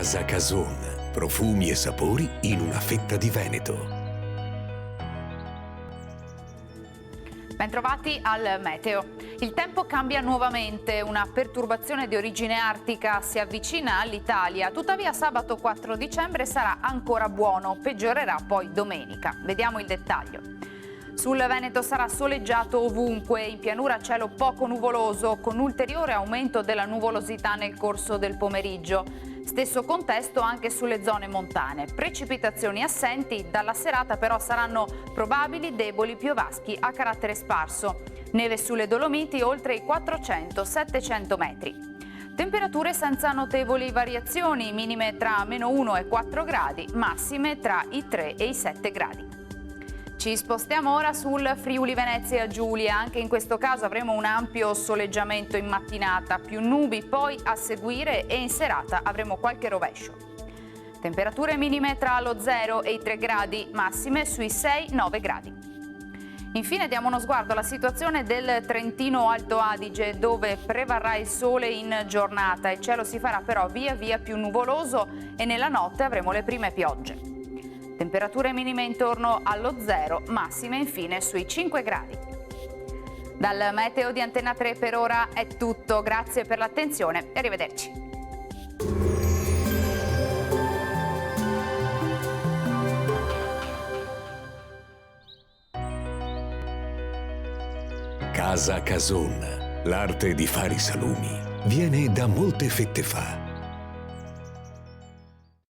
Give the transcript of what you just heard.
Casa Cason. Profumi e sapori in una fetta di Veneto. Bentrovati al meteo. Il tempo cambia nuovamente, una perturbazione di origine artica si avvicina all'Italia, tuttavia sabato 4 dicembre sarà ancora buono, peggiorerà poi domenica. Vediamo il dettaglio. Sul Veneto sarà soleggiato ovunque, in pianura cielo poco nuvoloso, con ulteriore aumento della nuvolosità nel corso del pomeriggio. Stesso contesto anche sulle zone montane. Precipitazioni assenti, dalla serata però saranno probabili deboli piovaschi a carattere sparso. Neve sulle Dolomiti oltre i 400-700 metri. Temperature senza notevoli variazioni, minime tra -1 e 4 gradi, massime tra i 3 e i 7 gradi. Ci spostiamo ora sul Friuli Venezia Giulia, anche in questo caso avremo un ampio soleggiamento in mattinata, più nubi poi a seguire e in serata avremo qualche rovescio. Temperature minime tra lo 0 e i 3 gradi, massime sui 6-9 gradi. Infine diamo uno sguardo alla situazione del Trentino Alto Adige, dove prevarrà il sole in giornata, il cielo si farà però via via più nuvoloso e nella notte avremo le prime piogge. Temperature minime intorno allo 0, massime infine sui 5 gradi. Dal meteo di Antenna 3 per ora è tutto, grazie per l'attenzione e arrivederci. Casa Cason. L'arte di fare i salumi viene da molte fette fa.